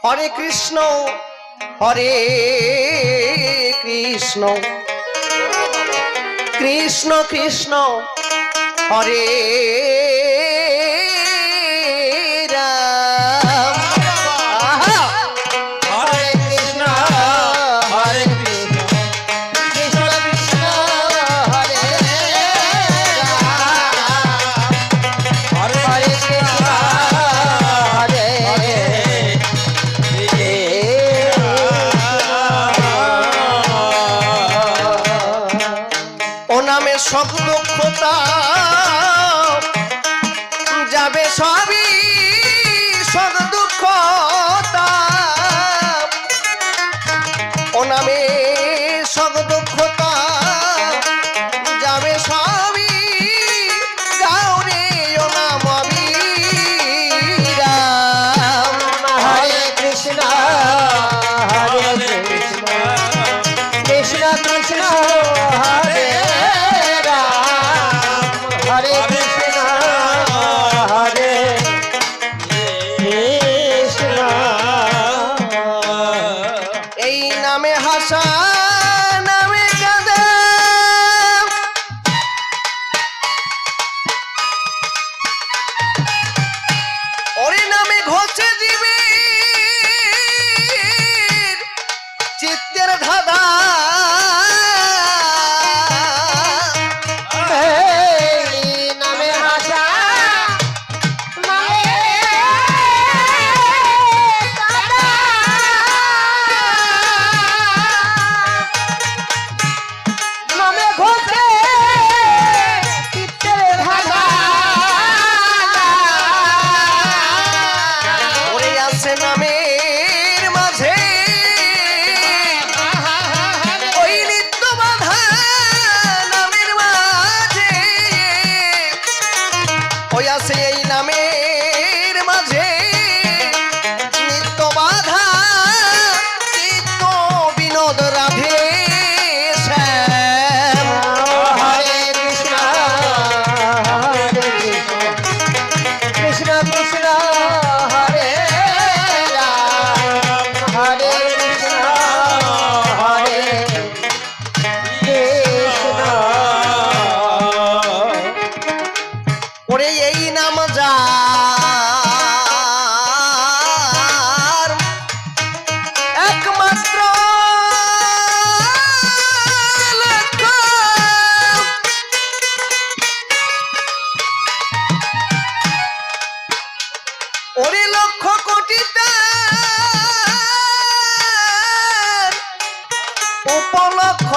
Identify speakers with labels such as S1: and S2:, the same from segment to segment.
S1: হরে কৃষ্ণ হরে কৃষ্ণ কৃষ্ণ কৃষ্ণ হরে রাম। হরে কৃষ্ণ হরে কৃষ্ণ কৃষ্ণ কৃষ্ণ হরে রাম। হরে কৃষ্ণ হরে ও নামে সব দুঃখতা যাবে সবই সব দুঃখতা ও নামে সব দুঃখতা যাবে সবই গাউরে ও নাম অবিরাম। হরে কৃষ্ণ হরে কৃষ্ণ কৃষ্ণ কৃষ্ণ হরে রাম। হরে কৃষ্ণ হরে কৃষ্ণ। এই নামে হাসা নামে কাঁদা ওরে নামে ঘষে দিবে চিত্তের ধাঁধা। নামের মাঝে ওই নিত্য বাধা নামের মাঝে ওই আছে এই নামের মাঝে নিত্য বাধা চিত্ত বিনোদ রাধে শ্যাম। হরে কৃষ্ণ হরে কৃষ্ণ কৃষ্ণ কৃষ্ণ হরে হরে কৃষ্ণ হরে কৃষ্ণ। ওরে এই নাম যার একমাত্র লক্ষ্য ওরে লক্ষ কোটিটা উপলক্ষ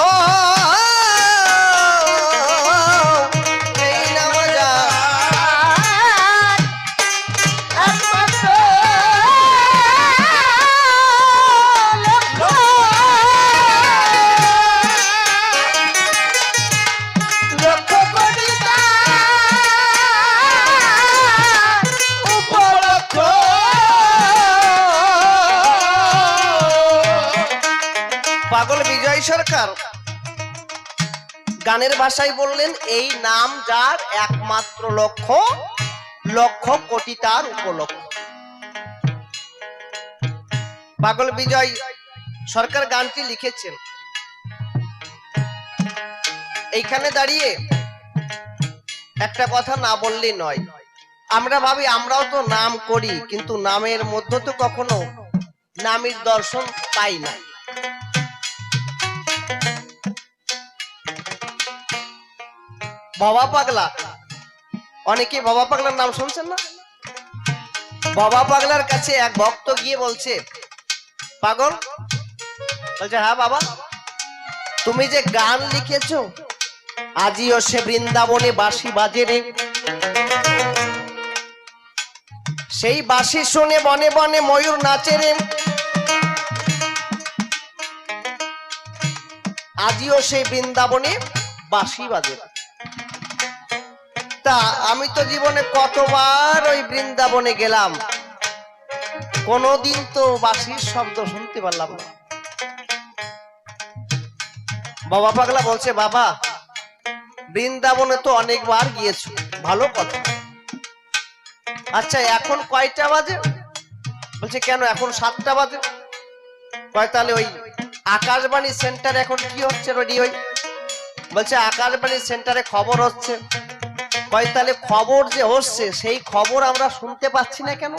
S1: এই নাম যার একমাত্র লক্ষ্য। লক্ষ কোটি উপলক্ষ পাগল বিজয় সরকার গানের ভাষায় বললেন এই নাম যার একমাত্র লক্ষ্য লক্ষ কোটি তার উপলক্ষ। পাগল বিজয় সরকার গানটি লিখেছেন। এইখানে দাঁড়িয়ে একটা কথা না বললেই নয়। আমরা ভাবি আমরাও তো নাম করি কিন্তু নামের মধ্যে তো কখনো নামের দর্শন পাই না। বাবা পাগলা অনেকে বাবা পাগলার নাম শুনছেন না? বাবা পাগলার কাছে এক ভক্ত গিয়ে বলছে পাগল বলছে হ্যাঁ বাবা তুমি যে গান লিখেছো আজিও সে বৃন্দাবনে বাঁশি বাজে রে সেই বাঁশি শুনে বনে বনে ময়ূর নাচে রে আজিও সেই বৃন্দাবনে বাঁশি বাজে। তা আমি তো জীবনে কতবার ওই বৃন্দাবনে গেলাম কোনদিন তো বাঁশির শব্দ শুনতে পারলাম না। বাবা পাগলা বলছে বাবা বৃন্দাবনে তো অনেকবার গিয়েছো ভালো কথা, আচ্ছা এখন কয়টা বাজে? বলছে কেন এখন 7টা বাজে? কয় তাহলে ওই আকাশবাণী সেন্টারে এখন কি হচ্ছে রেডিও? বলছে আকাশবাণী সেন্টারে খবর হচ্ছে। কয় তাহলে খবর যে হচ্ছে সেই খবর আমরা শুনতে পাচ্ছি না কেন?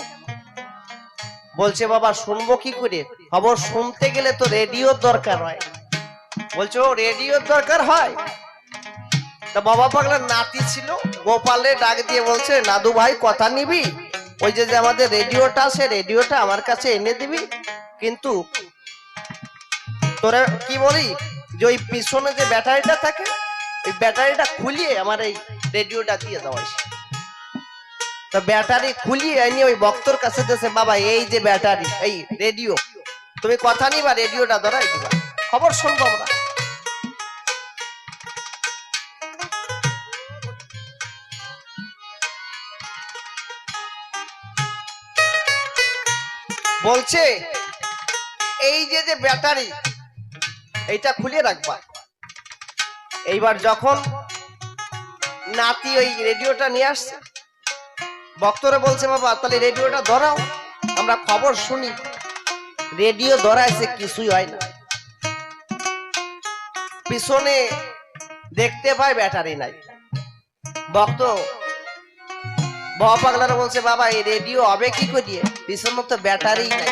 S1: বলছে বাবা শুনবো কি করে, খবর শুনতে গেলে তো রেডিওর দরকার হয়। বলছে ও রেডিওর দরকার হয়? তা বাবা পাগলার নাতি ছিল, গোপালে ডাক দিয়ে বলছে নাদু ভাই কথা নিবি, ওই যে আমাদের রেডিওটা আছে রেডিওটা আমার কাছে এনে দিবি, কিন্তু তোরা কি বলি যে ওই পিছনে যে ব্যাটারিটা থাকে ওই ব্যাটারিটা খুলিয়ে আমার এই রেডিওটা দিয়ে দেওয়া। তো ব্যাটারি খুলিয়ে এনে ওই ভক্তর কাছে দিয়েছে, বাবা এই যে ব্যাটারি এই রেডিও, তুমি কথা নিবা রেডিওটা ধরাই দিবা, খবর শুনবো আমরা। বলছে এই যে যে ব্যাটারি এইটা খুলে রাখবা। এইবার যখন নাতি ওই রেডিওটা নিয়ে আসছে, ভক্তরা বলছে বাবা তাহলে রেডিওটা ধরাও আমরা খবর শুনি। রেডিও ধরাইছে কিছুই হয় না, পিছনে দেখতে পায় ব্যাটারি নাই। ভক্ত বাবা পাগলারা বলছে বাবা এই রেডিও হবে কি করিয়ে, পিছনে তো ব্যাটারি নাই।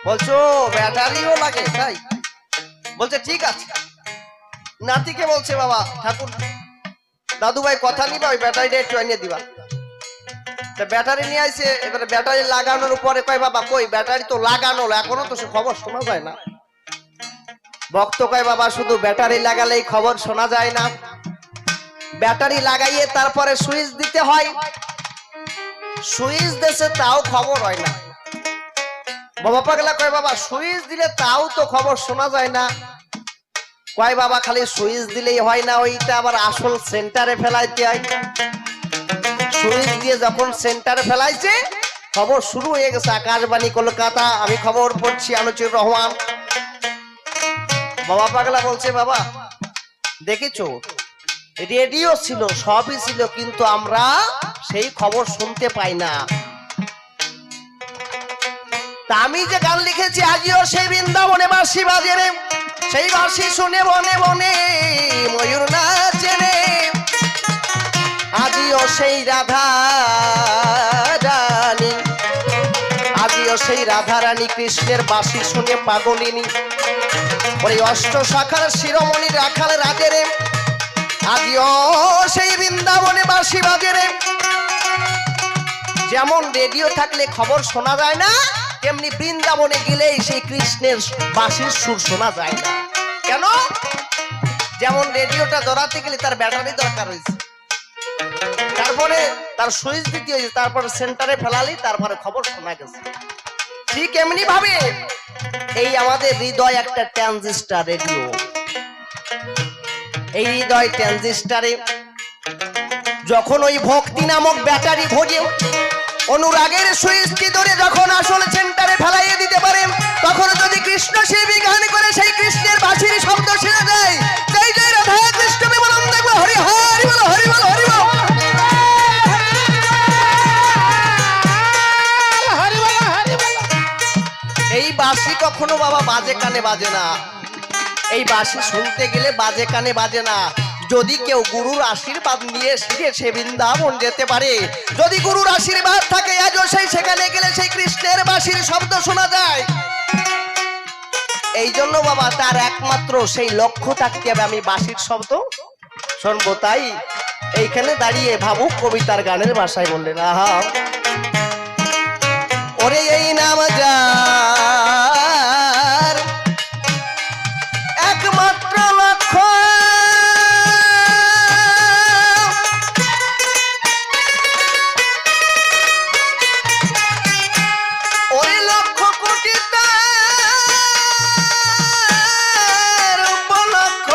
S1: বলছো ব্যাটারিও লাগে তাই? বলছে ঠিক আছে। নাতিকে বলছে বাবা ঠাকুর দাদু ভাই কথা নিবা ওই ব্যাটারিটা একটু এনে দিবা। ব্যাটারি নিয়ে আসে, এবারে ব্যাটারি লাগানোর উপরে কয় বাবা কই ব্যাটারি তো লাগানো এখনো তো সে খবর শোনা যায় না। ভক্ত কয় বাবা শুধু ব্যাটারি লাগালেই খবর শোনা যায় না, ব্যাটারি লাগাইয়ে তারপরে সুইচ দিতে হয়, সুইচ দেশে তাও খবর হয় না। বাবা পাগলা কয় বাবা সুইচ দিলে তাও তো খবর শোনা যায় না। কয় বাবা খালি সুইচ দিলেই হয় না, ওইটা আবার আসল সেন্টারে ফেলাইতে হয়। সুইচ দিয়ে যখন সেন্টারে ফেলাইছে খবর শুরু হয়ে গেছে। আকাশবাণী কলকাতা, আমি খবর পড়ছি আনুচুর রহমান। বাবা পাগলা বলছে বাবা দেখেছো রেডিও ছিল সবই ছিল কিন্তু আমরা সেই খবর শুনতে পাই না। তা আমি যে গান লিখেছি আজিও সেই বৃন্দাবনে বাঁশি বাজে রে, সেই বাঁশি শুনে বনে বনে ময়ূর নাচে রে, আজিও সেই রাধা রানী, আজিও সেই রাধা রানী কৃষ্ণের বাঁশি শুনে পাগলিনী, ওই অষ্ট শাখার শিরোমণি রাখাল রাজে রে, আজিও সেই বৃন্দাবনে বাঁশি বাজে রে। যেমন রেডিও থাকলে খবর শোনা যায় না, তেমনি বৃন্দাবনে গেলেই সেই কৃষ্ণের বাঁশির সুর শোনা যায় না। কেন? যেমন রেডিওটা ধরাতে গেলে তার ব্যাটারি দরকার হয়েছে, তারপরে তার সুইচ দিতে হয়েছে, তারপরে সেন্টারে ফেলালি তারপরে খবর শোনা গেছে। ঠিক এমনি ভাবে এই আমাদের হৃদয় একটা ট্রানজিস্টার রেডিও, এই হৃদয় ট্রানজিস্টারে যখন ওই ভক্তি নামক ব্যাটারি ভরে অনুরাগের সুইচটি ধরে যখন আসল সেন্টারে ফেলাইয়ে দিতে পারে, তখন যদি কৃষ্ণ শিল্পী গান করে সেই কৃষ্ণের বাঁশির শব্দ শোনা যায়, জয় জয় রাধা কৃষ্ণ বলুন দেখবো হরি হরি বল হরি বল হরি বল। এই বাঁশি কখনো বাবা বাজে কানে বাজে না, এই বাঁশি শুনতে গেলে বাজে কানে বাজে না। যদি কেউ গুরুর আশীর্বাদ নিয়ে শিখে সে বৃন্দাবন যেতে পারে, যদি গুরুর আশীর্বাদ থাকে আজও সেই সেখানে গেলে সেই কৃষ্ণের বাঁশির শব্দ শোনা যায়। এই জন্য বাবা তার একমাত্র সেই লক্ষ্য থাকতে হবে আমি বাঁশির শব্দ শুনবো। তাই এইখানে দাঁড়িয়ে ভাবুক কবিতার গানের ভাষায় বললেন আহা ওরে এই নাম যার একমাত্র লক্ষ্য, ওই লক্ষ্য কোটি তার উপলক্ষ,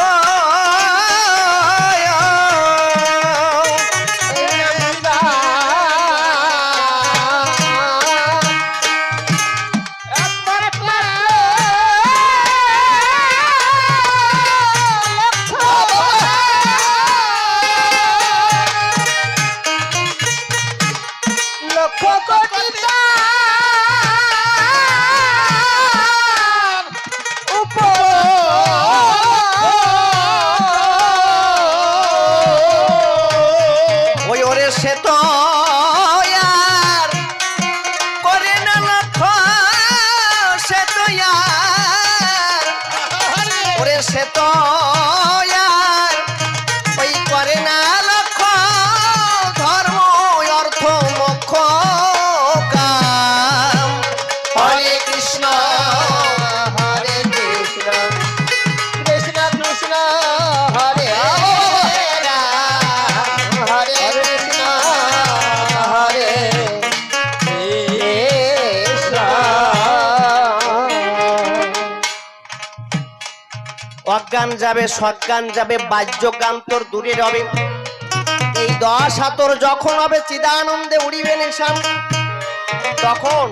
S1: অজ্ঞান যাবে, সজ্ঞান যাবে, বাহ্য জ্ঞান তোর দূরে রবে। এই 10 হাতর যখন হবে চিদানন্দে উড়িবে নিশান, তখন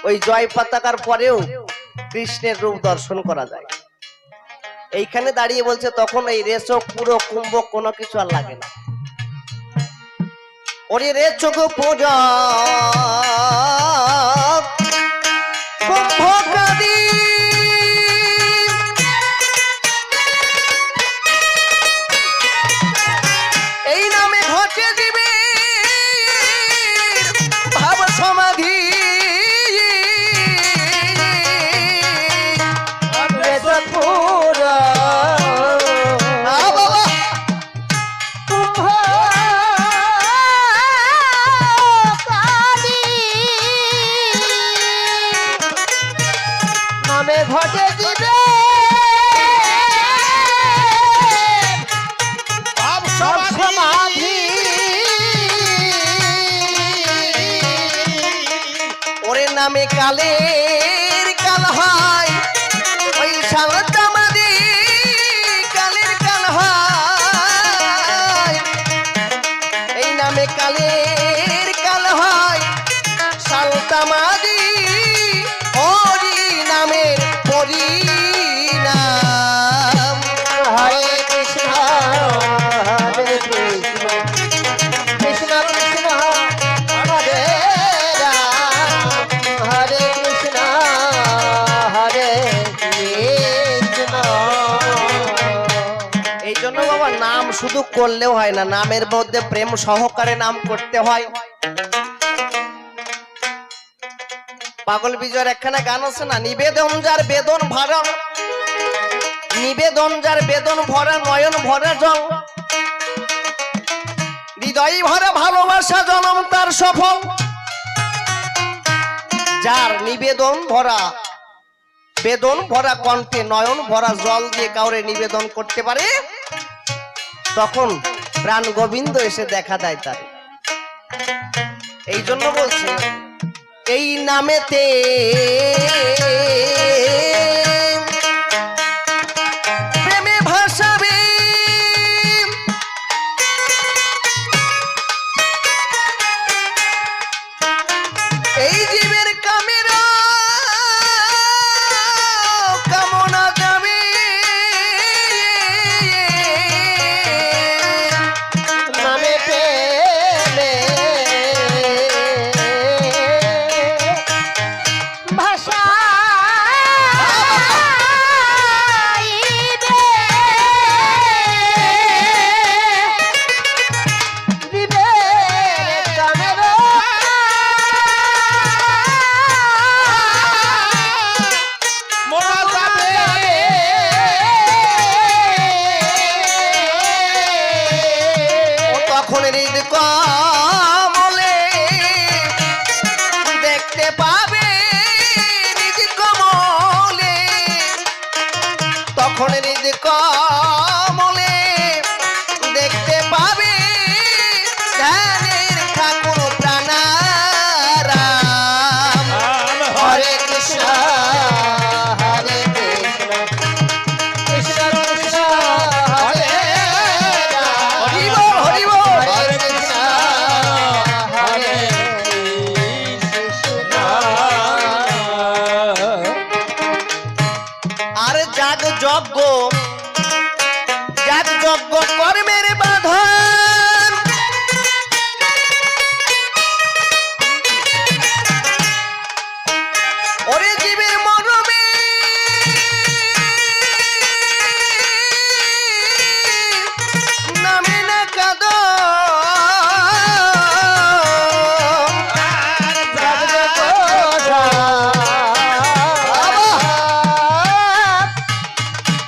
S1: ওই জয় পতাকার পরেও কৃষ্ণের রূপ দর্শন করা যায়। এইখানে দাঁড়িয়ে বলছে তখন এই রেচক পুরো কুম্ভ কোনো কিছু আর লাগে না। ওরে রেচক পূজা কুম্ভ কাদি এই নামে ঘটে দিবে ভাব সমাধি।
S2: ঘটে দিবে সমাধি।
S1: ওরে নামে কালের কাল হয় ওই সালতামাদি কালের কাল হয়। এই নামে কালের কাল হয় সালতামাদি হরি নামের পরিণাম।
S2: হরে কৃষ্ণ হরে কৃষ্ণ কৃষ্ণ কৃষ্ণ হরে রাম হরে কৃষ্ণ হরে কৃষ্ণ।
S1: এই জন্য বাবা নাম শুধু করলেও হয় না, নামের মধ্যে প্রেম সহকারে নাম করতে হয়। পাগল বিজয়ের একখানা গান আছে না, নিবেদন যার বেদন ভরা, নিবেদন যার বেদন ভরা, নয়ন ভরা জল, হৃদয় ভরা ভালোবাসা জনম তার সফল। যার নিবেদন ভরা বেদন ভরা কণ্ঠে নয়ন ভরা জল দিয়ে কাউরে নিবেদন করতে পারে, তখন প্রাণ গোবিন্দ এসে দেখা দেয় তার। এই জন্য বলছে এই নামেতে প্রেমে ভাসাবে এই জীবের কামের কামনা যাবে।
S2: নামে পেলে ভাষা দিবে কামের মোরা যাবে।
S1: তখন হৃদ কমলে দেখতে পাবে হৃদ কমলে, তখন হৃদ কমলে দেখতে পাবে ধ্যানের ঠাকুর প্রাণারাম।
S2: হরে কৃষ্ণ হরে কৃষ্ণ কৃষ্ণ কৃষ্ণ হরে রাম
S1: হরি বল, হরি বল।
S2: হরে কৃষ্ণ হরে কৃষ্ণ।
S1: আর যাগ যজ্ঞ, যাগ যজ্ঞ কর্মের বাঁধন, ওরে জীবের মরমে নামে না কাদ।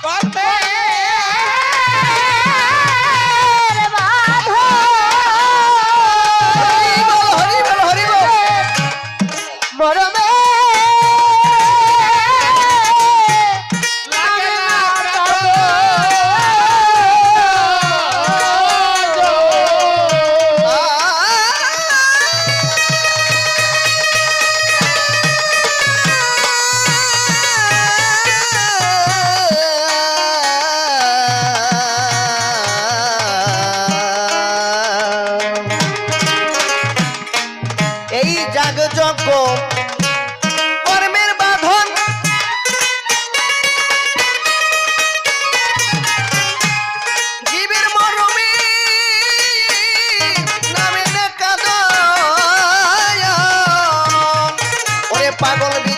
S2: করতে
S1: কর্মের বাঁধন জীবের মরমে নামে কাঁদন ওরে পাগল